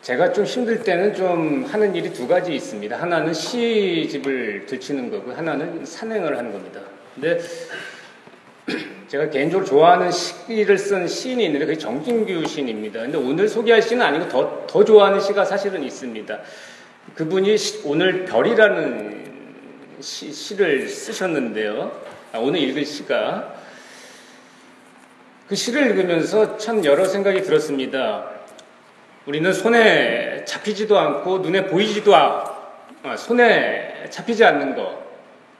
제가 좀 힘들 때는 좀 하는 일이 두 가지 있습니다. 하나는 시집을 들치는 거고, 하나는 산행을 하는 겁니다. 근데 제가 개인적으로 좋아하는 시를 쓴 시인이 있는데 그게 정진규 시인입니다. 근데 오늘 소개할 시는 아니고 더 좋아하는 시가 사실은 있습니다. 그분이 오늘 별이라는 시를 쓰셨는데요. 오늘 읽을 시가, 그 시를 읽으면서 참 여러 생각이 들었습니다. 우리는 손에 잡히지도 않고 눈에 보이지도 손에 잡히지 않는 것,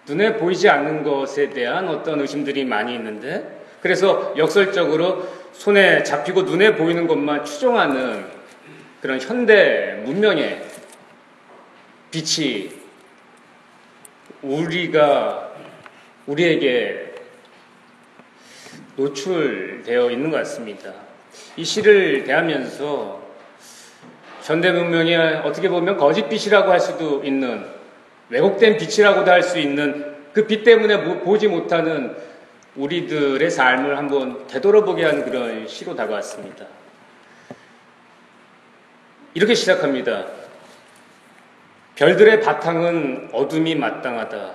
눈에 보이지 않는 것에 대한 어떤 의심들이 많이 있는데, 그래서 역설적으로 손에 잡히고 눈에 보이는 것만 추종하는 그런 현대 문명의 빛이 우리에게 노출되어 있는 것 같습니다. 이 시를 대하면서 현대 문명이 어떻게 보면 거짓 빛이라고 할 수도 있는, 왜곡된 빛이라고도 할 수 있는 그 빛 때문에 보지 못하는 우리들의 삶을 한번 되돌아보게 하는 그런 시로 다가왔습니다. 이렇게 시작합니다. 별들의 바탕은 어둠이 마땅하다.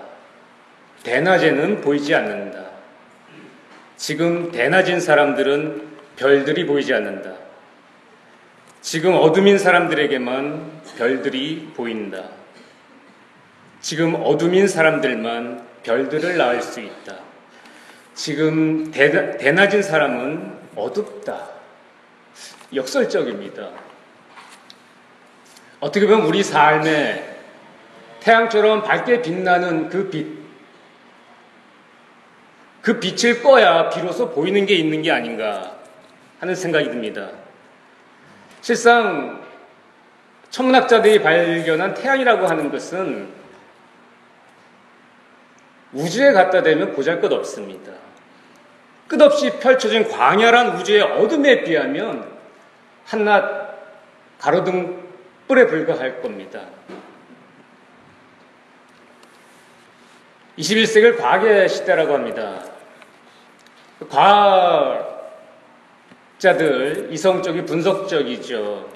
대낮에는 보이지 않는다. 지금 대낮인 사람들은 별들이 보이지 않는다. 지금 어둠인 사람들에게만 별들이 보인다. 지금 어둠인 사람들만 별들을 낳을 수 있다. 지금 대낮인 사람은 어둡다. 역설적입니다. 어떻게 보면 우리 삶에 태양처럼 밝게 빛나는 그 빛을 꺼야 비로소 보이는 게 있는 게 아닌가 하는 생각이 듭니다. 실상 천문학자들이 발견한 태양이라고 하는 것은 우주에 갖다 대면 보잘것없습니다. 끝없이 펼쳐진 광활한 우주의 어둠에 비하면 한낱 가로등불에 불과할 겁니다. 21세기를 과학의 시대라고 합니다. 과학자들, 이성적이 분석적이죠.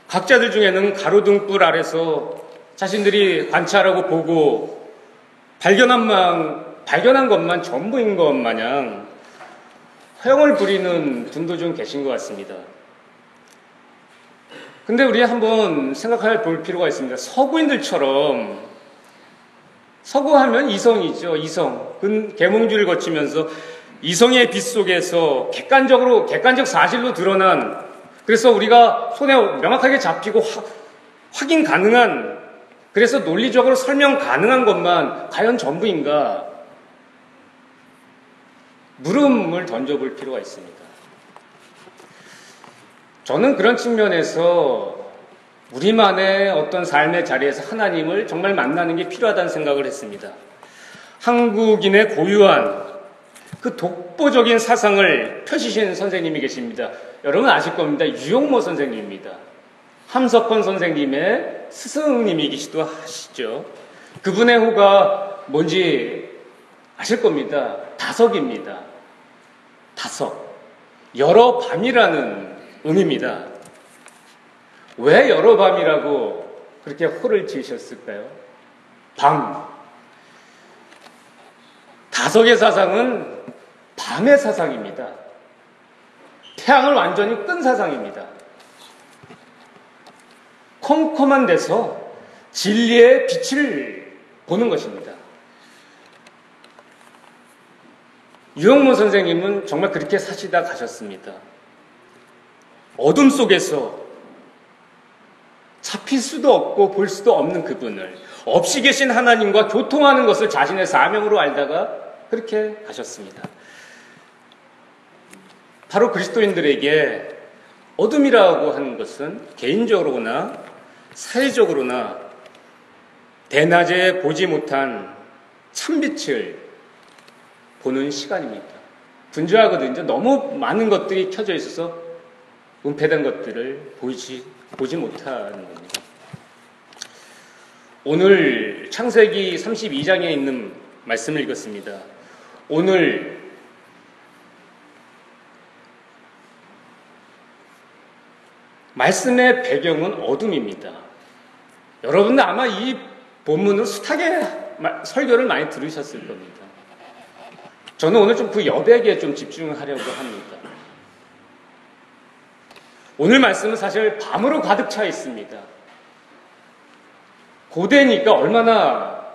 학자들 중에는 가로등불 아래서 자신들이 관찰하고 보고 발견한 것만 전부인 것 마냥 허영을 부리는 분도 좀 계신 것 같습니다. 근데 우리 한번 볼 필요가 있습니다. 서구인들처럼, 서구하면 이성이죠. 이성. 계몽주를 거치면서 이성의 빛 속에서 객관적 사실로 드러난, 그래서 우리가 손에 명확하게 잡히고 확인 가능한, 그래서 논리적으로 설명 가능한 것만 과연 전부인가? 물음을 던져볼 필요가 있습니다. 저는 그런 측면에서 우리만의 어떤 삶의 자리에서 하나님을 정말 만나는 게 필요하다는 생각을 했습니다. 한국인의 고유한 그 독보적인 사상을 펼치신 선생님이 계십니다. 여러분 아실 겁니다. 유용모 선생님입니다. 함석헌 선생님의 스승님이기도 하시죠. 그분의 호가 뭔지 아실 겁니다. 다석입니다. 다석. 여러 밤이라는 의미입니다. 왜 여러 밤이라고 그렇게 호를 지으셨을까요? 밤. 다석의 사상은 밤의 사상입니다. 태양을 완전히 끈 사상입니다. 컴컴한 데서 진리의 빛을 보는 것입니다. 유영모 선생님은 정말 그렇게 사시다 가셨습니다. 어둠 속에서 잡힐 수도 없고 볼 수도 없는 그분을, 없이 계신 하나님과 교통하는 것을 자신의 사명으로 알다가 그렇게 가셨습니다. 바로 그리스도인들에게 어둠이라고 하는 것은 개인적으로나 사회적으로나 대낮에 보지 못한 참빛을 보는 시간입니다. 분주하거든요. 너무 많은 것들이 켜져 있어서 은폐된 것들을 보지 못하는 겁니다. 오늘 창세기 32장에 있는 말씀을 읽었습니다. 오늘 말씀의 배경은 어둠입니다. 여러분들 아마 이 본문을 숱하게 설교를 많이 들으셨을 겁니다. 저는 오늘 좀 그 여백에 좀 집중하려고 합니다. 오늘 말씀은 사실 밤으로 가득 차 있습니다. 고대니까 얼마나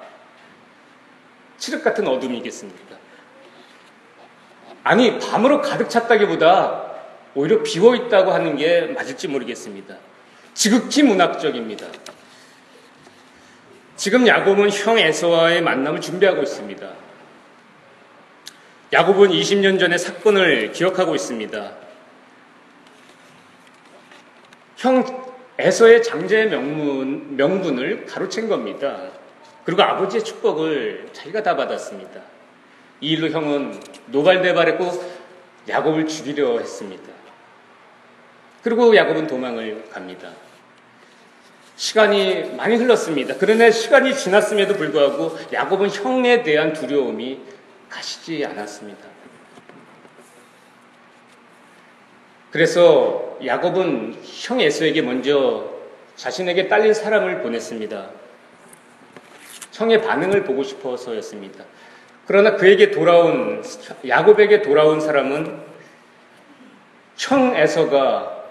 칠흑 같은 어둠이겠습니까? 아니, 밤으로 가득 찼다기보다 오히려 비워 있다고 하는 게 맞을지 모르겠습니다. 지극히 문학적입니다. 지금 야곱은 형 에서와의 만남을 준비하고 있습니다. 야곱은 20년 전의 사건을 기억하고 있습니다. 형 에서의 장제의 명분을 가로챈 겁니다. 그리고 아버지의 축복을 자기가 다 받았습니다. 이 일로 형은 노발대발했고 야곱을 죽이려 했습니다. 그리고 야곱은 도망을 갑니다. 시간이 많이 흘렀습니다. 그러나 시간이 지났음에도 불구하고 야곱은 형에 대한 두려움이 가시지 않았습니다. 그래서 야곱은 형 에서에게 먼저 자신에게 딸린 사람을 보냈습니다. 형의 반응을 보고 싶어서였습니다. 그러나 야곱에게 돌아온 사람은 형 에서가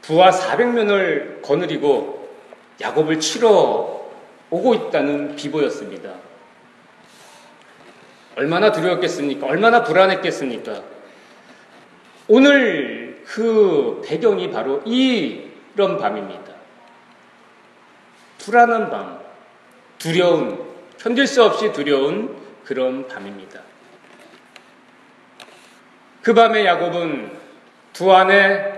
부하 400명을 거느리고 야곱을 치러 오고 있다는 비보였습니다. 얼마나 두려웠겠습니까? 얼마나 불안했겠습니까? 오늘 그 배경이 바로 이런 밤입니다. 불안한 밤, 두려운, 견딜 수 없이 두려운 그런 밤입니다. 그 밤에 야곱은 두 아내,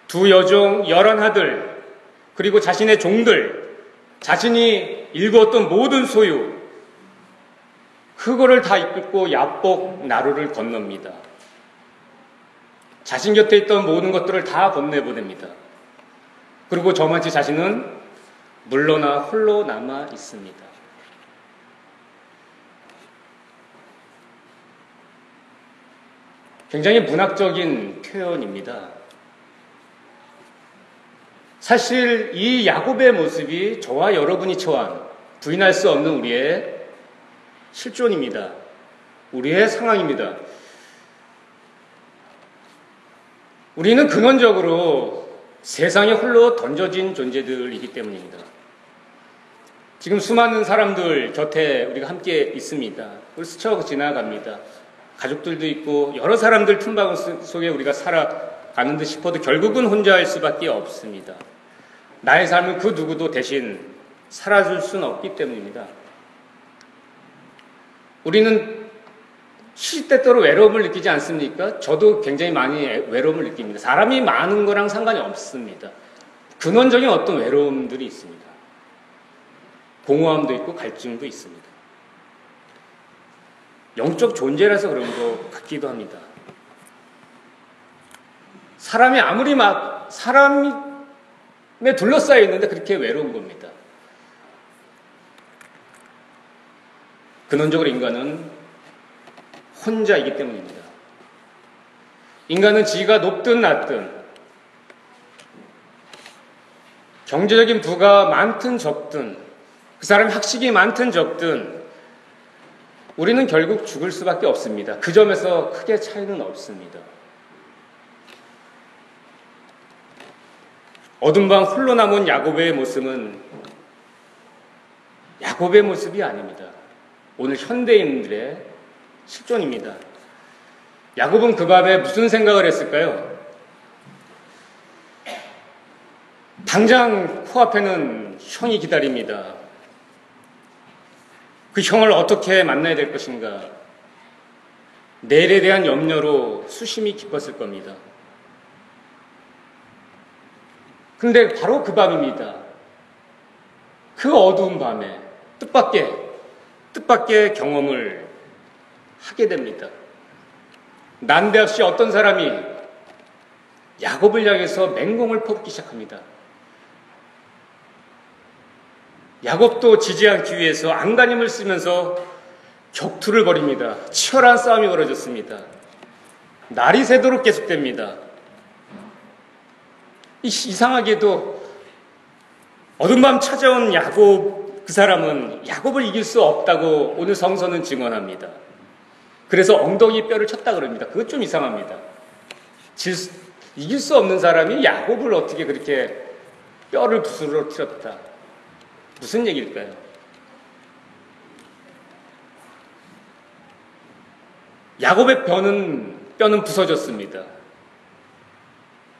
두 여종, 11아들, 그리고 자신의 종들, 자신이 일구었던 모든 소유, 그거를 다 이끌고 야복 나루를 건넙니다. 자신 곁에 있던 모든 것들을 다 건네보냅니다. 그리고 저만치 자신은 물러나 홀로 남아 있습니다. 굉장히 문학적인 표현입니다. 사실 이 야곱의 모습이 저와 여러분이 처한 부인할 수 없는 우리의 실존입니다. 우리의 상황입니다. 우리는 근원적으로 세상에 홀로 던져진 존재들이기 때문입니다. 지금 수많은 사람들 곁에 우리가 함께 있습니다. 그걸 스쳐 지나갑니다. 가족들도 있고 여러 사람들 틈바구 속에 우리가 살아가는 듯 싶어도 결국은 혼자일 수밖에 없습니다. 나의 삶은 그 누구도 대신 살아줄 수는 없기 때문입니다. 우리는 시시때때로 외로움을 느끼지 않습니까? 저도 굉장히 많이 외로움을 느낍니다. 사람이 많은 거랑 상관이 없습니다. 근원적인 어떤 외로움들이 있습니다. 공허함도 있고 갈증도 있습니다. 영적 존재라서 그런 것 같기도 합니다. 사람이 아무리 사람에 둘러싸여 있는데 그렇게 외로운 겁니다. 근원적으로 인간은 혼자이기 때문입니다. 인간은 지위가 높든 낮든 경제적인 부가 많든 적든 그 사람이 학식이 많든 적든 우리는 결국 죽을 수밖에 없습니다. 그 점에서 크게 차이는 없습니다. 어둠 밤 홀로 남은 야곱의 모습은 야곱의 모습이 아닙니다. 오늘 현대인들의 실존입니다. 야곱은 그 밤에 무슨 생각을 했을까요? 당장 코앞에는 형이 기다립니다. 그 형을 어떻게 만나야 될 것인가? 내일에 대한 염려로 수심이 깊었을 겁니다. 그런데 바로 그 밤입니다. 그 어두운 밤에 뜻밖의 경험을 하게 됩니다. 난데없이 어떤 사람이 야곱을 향해서 맹공을 퍼붓기 시작합니다. 야곱도 지지 않기 위해서 안간힘을 쓰면서 격투를 벌입니다. 치열한 싸움이 벌어졌습니다. 날이 새도록 계속됩니다. 이상하게도 어둠 밤 찾아온 야곱, 그 사람은 야곱을 이길 수 없다고 오늘 성서는 증언합니다. 그래서 엉덩이 뼈를 쳤다 그럽니다. 그것 좀 이상합니다. 이길 수 없는 사람이 야곱을 어떻게 그렇게 뼈를 부스러뜨렸다. 무슨 얘기일까요? 야곱의 뼈는 부서졌습니다.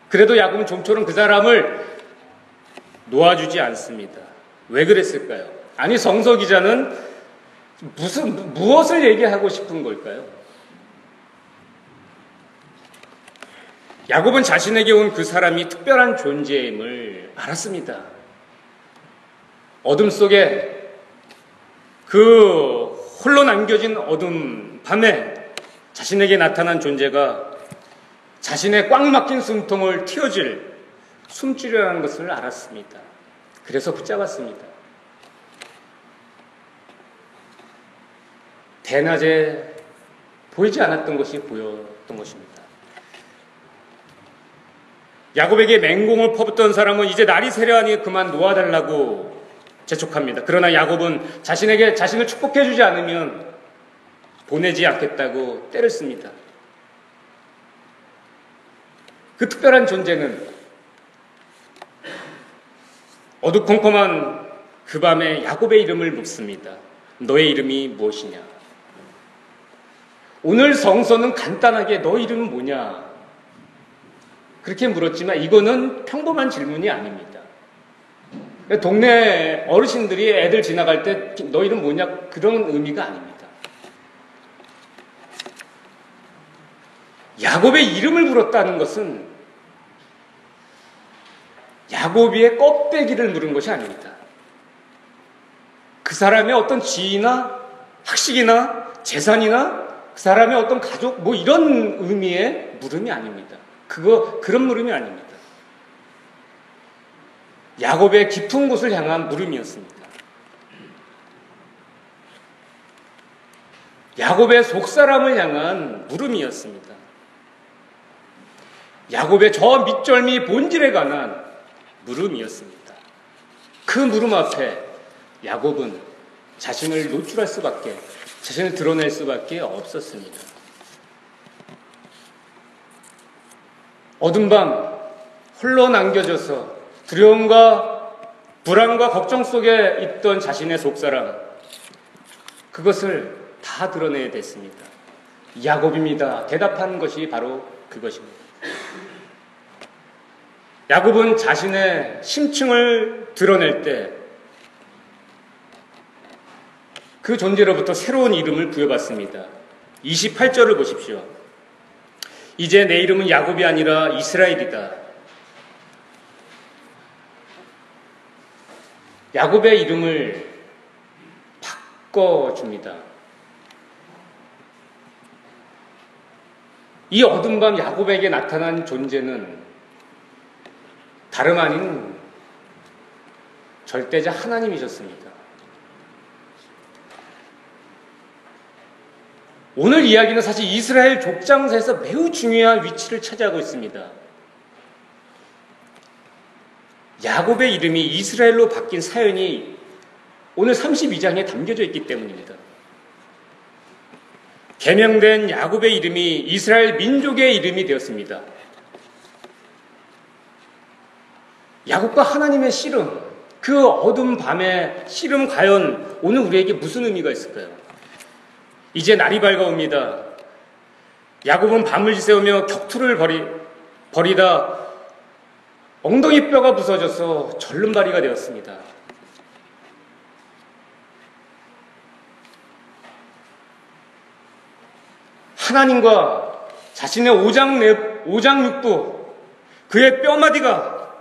그래도 야곱은 좀처럼 그 사람을 놓아주지 않습니다. 왜 그랬을까요? 아니, 성서 기자는 무엇을 얘기하고 싶은 걸까요? 야곱은 자신에게 온 그 사람이 특별한 존재임을 알았습니다. 어둠 속에 그 홀로 남겨진 어둠 밤에 자신에게 나타난 존재가 자신의 꽉 막힌 숨통을 숨지려는 것을 알았습니다. 그래서 붙잡았습니다. 대낮에 보이지 않았던 것이 보였던 것입니다. 야곱에게 맹공을 퍼붓던 사람은 이제 날이 새려하니 그만 놓아달라고 재촉합니다. 그러나 야곱은 자신을 축복해주지 않으면 보내지 않겠다고 때를 씁니다. 그 특별한 존재는 어두컴컴한 그 밤에 야곱의 이름을 묻습니다. 너의 이름이 무엇이냐? 오늘 성서는 간단하게 너 이름은 뭐냐? 그렇게 물었지만 이거는 평범한 질문이 아닙니다. 동네 어르신들이 애들 지나갈 때 너 이름 뭐냐? 그런 의미가 아닙니다. 야곱의 이름을 물었다는 것은 야곱의 껍데기를 물은 것이 아닙니다. 그 사람의 어떤 지위나 학식이나 재산이나 그 사람의 어떤 가족 이런 의미의 물음이 아닙니다. 그런 물음이 아닙니다. 야곱의 깊은 곳을 향한 물음이었습니다. 야곱의 속사람을 향한 물음이었습니다. 야곱의 저 밑절미 본질에 관한 물음이었습니다. 그 물음 앞에 야곱은 자신을 자신을 드러낼 수밖에 없었습니다. 어둠 밤 홀로 남겨져서 두려움과 불안과 걱정 속에 있던 자신의 속사람, 그것을 다 드러내야 됐습니다. 야곱입니다. 대답한 것이 바로 그것입니다. 야곱은 자신의 심층을 드러낼 때 그 존재로부터 새로운 이름을 부여받습니다. 28절을 보십시오. 이제 내 이름은 야곱이 아니라 이스라엘이다. 야곱의 이름을 바꿔줍니다. 이 어둠 밤 야곱에게 나타난 존재는 다름 아닌 절대자 하나님이셨습니다. 오늘 이야기는 사실 이스라엘 족장사에서 매우 중요한 위치를 차지하고 있습니다. 야곱의 이름이 이스라엘로 바뀐 사연이 오늘 32장에 담겨져 있기 때문입니다. 계명된 야곱의 이름이 이스라엘 민족의 이름이 되었습니다. 야곱과 하나님의 씨름, 그 어두운 밤의 씨름 과연 오늘 우리에게 무슨 의미가 있을까요? 이제 날이 밝아옵니다. 야곱은 밤을 지새우며 격투를 벌이다 엉덩이 뼈가 부서져서 절름발이가 되었습니다. 하나님과 자신의 오장육부, 그의 뼈마디가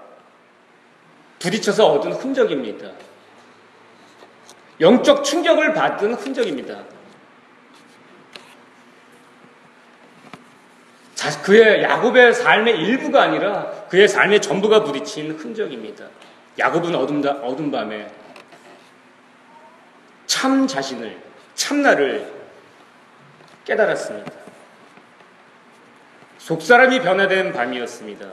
부딪혀서 얻은 흔적입니다. 영적 충격을 받은 흔적입니다. 그의 야곱의 삶의 일부가 아니라 그의 삶의 전부가 부딪힌 흔적입니다. 야곱은 어둠 밤에 참 자신을, 참나를 깨달았습니다. 속사람이 변화된 밤이었습니다.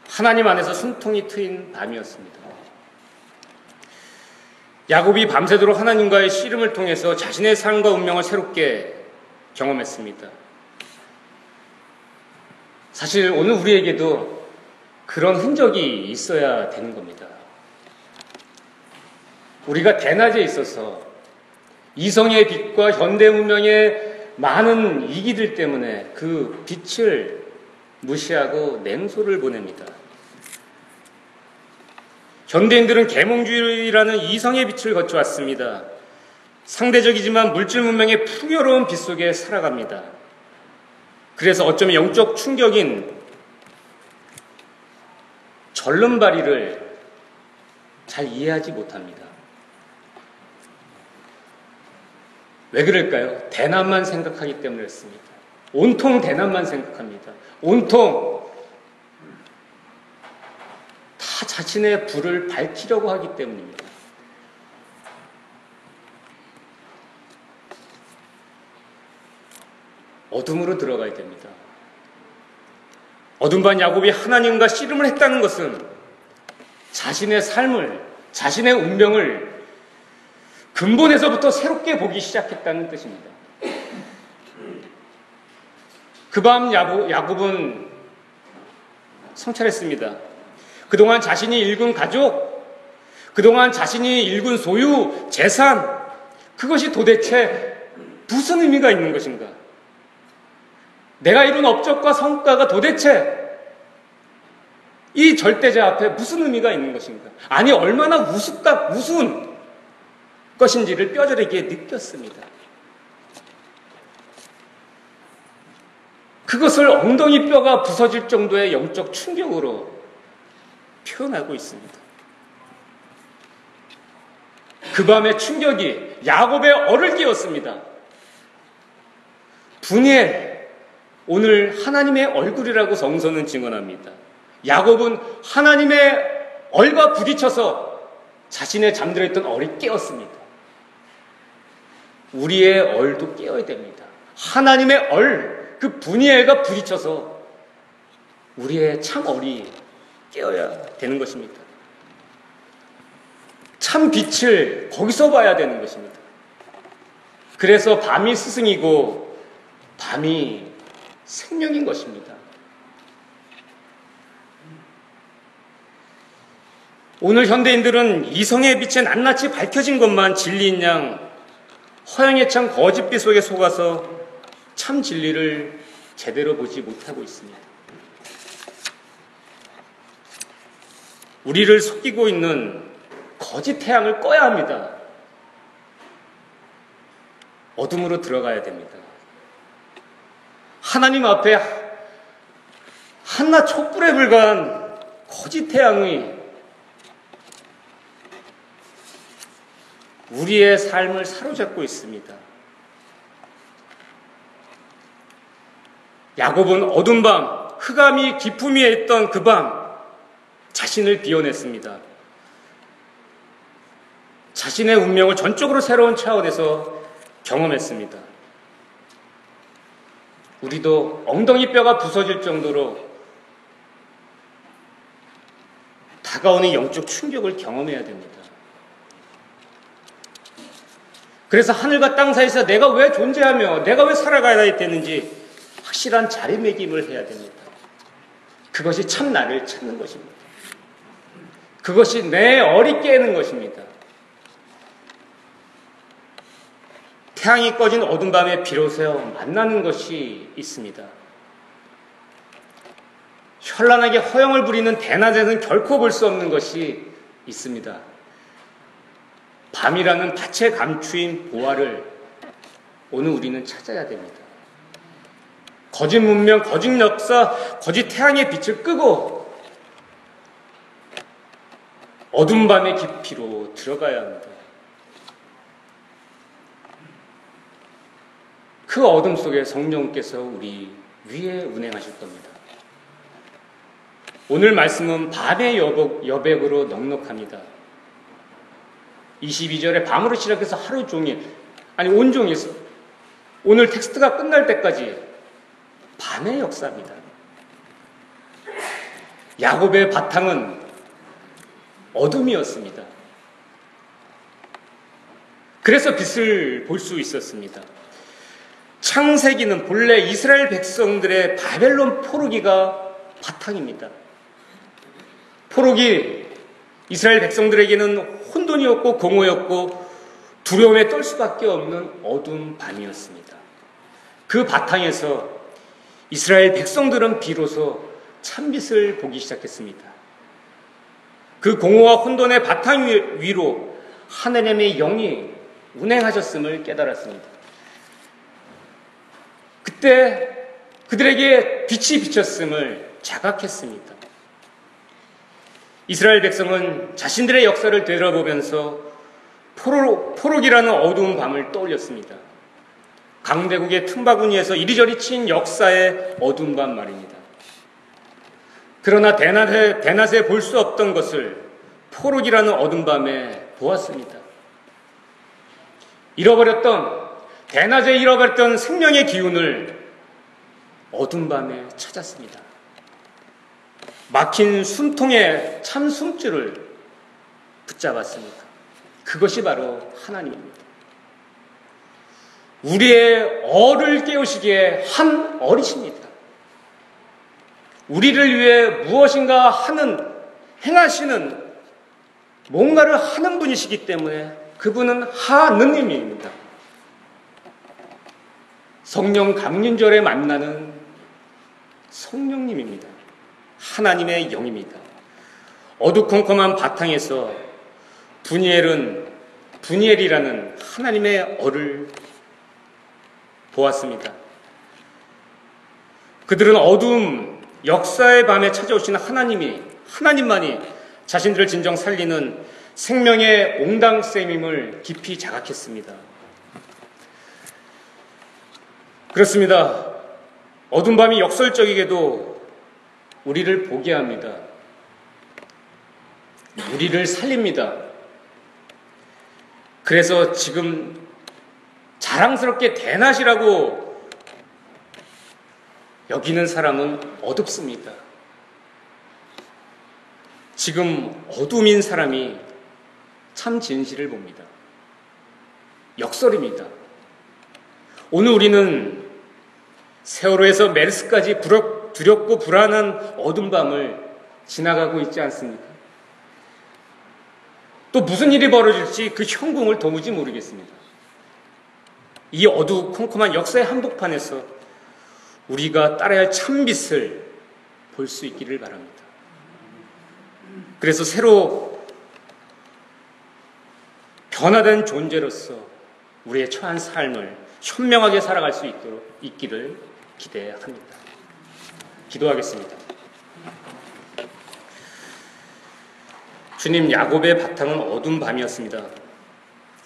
하나님 안에서 숨통이 트인 밤이었습니다. 야곱이 밤새도록 하나님과의 씨름을 통해서 자신의 삶과 운명을 새롭게 경험했습니다. 사실 오늘 우리에게도 그런 흔적이 있어야 되는 겁니다. 우리가 대낮에 있어서 이성의 빛과 현대 문명의 많은 이기들 때문에 그 빛을 무시하고 냉소를 보냅니다. 현대인들은 계몽주의라는 이성의 빛을 거쳐왔습니다. 상대적이지만 물질 문명의 풍요로운 빛 속에 살아갑니다. 그래서 어쩌면 영적 충격인 절름발이를 잘 이해하지 못합니다. 왜 그럴까요? 대낮만 생각하기 때문에 그렇습니다. 온통 대낮만 생각합니다. 온통 다 자신의 불을 밝히려고 하기 때문입니다. 어둠으로 들어가야 됩니다. 어둠반 야곱이 하나님과 씨름을 했다는 것은 자신의 삶을, 자신의 운명을 근본에서부터 새롭게 보기 시작했다는 뜻입니다. 그 밤 야곱은 성찰했습니다. 그동안 자신이 일군 가족, 그동안 자신이 일군 소유, 재산, 그것이 도대체 무슨 의미가 있는 것인가? 내가 이룬 업적과 성과가 도대체 이 절대자 앞에 무슨 의미가 있는 것인가? 아니, 얼마나 우스운 것인지를 뼈저리게 느꼈습니다. 그것을 엉덩이 뼈가 부서질 정도의 영적 충격으로 표현하고 있습니다. 그 밤의 충격이 야곱의 얼을 깨웠습니다. 분이엘, 오늘 하나님의 얼굴이라고 성서는 증언합니다. 야곱은 하나님의 얼과 부딪혀서 자신의 잠들어 있던 얼이 깨었습니다. 우리의 얼도 깨어야 됩니다. 하나님의 얼, 그 분이엘과 부딪혀서 우리의 참 얼이 깨어야 되는 것입니다. 참 빛을 거기서 봐야 되는 것입니다. 그래서 밤이 스승이고 밤이 생명인 것입니다. 오늘 현대인들은 이성의 빛에 낱낱이 밝혀진 것만 진리인 양 허영에 찬 거짓빛 속에 속아서 참 진리를 제대로 보지 못하고 있습니다. 우리를 속이고 있는 거짓 태양을 꺼야 합니다. 어둠으로 들어가야 됩니다. 하나님 앞에 한낱 촛불에 불과한 거짓 태양이 우리의 삶을 사로잡고 있습니다. 야곱은 어두운 밤, 흑암이 깊음 위에 있던 그 밤 자신을 비워냈습니다. 자신의 운명을 전적으로 새로운 차원에서 경험했습니다. 우리도 엉덩이 뼈가 부서질 정도로 다가오는 영적 충격을 경험해야 됩니다. 그래서 하늘과 땅 사이에서 내가 왜 존재하며 내가 왜 살아가야 되는지 확실한 자리매김을 해야 됩니다. 그것이 참 나를 찾는 것입니다. 그것이 내 얼이 깨는 것입니다. 태양이 꺼진 어두운 밤에 비로소 만나는 것이 있습니다. 현란하게 허영을 부리는 대낮에는 결코 볼 수 없는 것이 있습니다. 밤이라는 밭에 감추인 보화를 오늘 우리는 찾아야 됩니다. 거짓 문명, 거짓 역사, 거짓 태양의 빛을 끄고 어두운 밤의 깊이로 들어가야 합니다. 그 어둠 속에 성령께서 우리 위에 운행하실 겁니다. 오늘 말씀은 밤의 여백으로 넉넉합니다. 22절에 밤으로 시작해서 하루 종일, 아니 온종일, 오늘 텍스트가 끝날 때까지 밤의 역사입니다. 야곱의 바탕은 어둠이었습니다. 그래서 빛을 볼 수 있었습니다. 창세기는 본래 이스라엘 백성들의 바벨론 포로기가 바탕입니다. 포로기 이스라엘 백성들에게는 혼돈이었고 공허였고 두려움에 떨 수밖에 없는 어두운 밤이었습니다. 그 바탕에서 이스라엘 백성들은 비로소 참빛을 보기 시작했습니다. 그 공허와 혼돈의 바탕 위로 하나님의 영이 운행하셨음을 깨달았습니다. 그때 그들에게 빛이 비쳤음을 자각했습니다. 이스라엘 백성은 자신들의 역사를 되돌아보면서 포로기라는 어두운 밤을 떠올렸습니다. 강대국의 틈바구니에서 이리저리 친 역사의 어두운 밤 말입니다. 그러나 대낮에 볼 수 없던 것을 포로기라는 어두운 밤에 보았습니다. 대낮에 잃어버렸던 생명의 기운을 어두운 밤에 찾았습니다. 막힌 숨통에 참 숨줄을 붙잡았습니다. 그것이 바로 하나님입니다. 우리의 어를 깨우시기에 한 어리십니다. 우리를 위해 무엇인가 행하시는 뭔가를 하는 분이시기 때문에 그분은 하느님입니다. 성령 강림절에 만나는 성령님입니다. 하나님의 영입니다. 어두컴컴한 바탕에서 분이엘이라는 하나님의 어를 보았습니다. 그들은 어두움, 역사의 밤에 찾아오시는 하나님만이 자신들을 진정 살리는 생명의 옹당쌤임을 깊이 자각했습니다. 그렇습니다. 어두운 밤이 역설적이게도 우리를 보게 합니다. 우리를 살립니다. 그래서 지금 자랑스럽게 대낮이라고 여기는 사람은 어둡습니다. 지금 어둠인 사람이 참 진실을 봅니다. 역설입니다. 오늘 우리는 세월호에서 메르스까지 두렵고 불안한 어두운 밤을 지나가고 있지 않습니까? 또 무슨 일이 벌어질지 그 현궁을 도무지 모르겠습니다. 이 어두컴컴한 역사의 한복판에서 우리가 따라야 할 참빛을 볼 수 있기를 바랍니다. 그래서 새로 변화된 존재로서 우리의 처한 삶을 현명하게 살아갈 수 있기를 기대합니다. 기도하겠습니다. 주님, 야곱의 바탕은 어두운 밤이었습니다.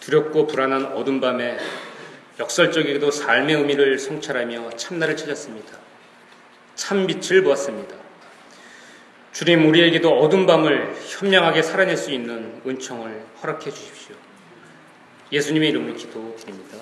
두렵고 불안한 어두운 밤에 역설적이게도 삶의 의미를 성찰하며 참나를 찾았습니다. 참빛을 보았습니다. 주님, 우리에게도 어두운 밤을 현명하게 살아낼 수 있는 은총을 허락해 주십시오. 예수님의 이름으로 기도드립니다.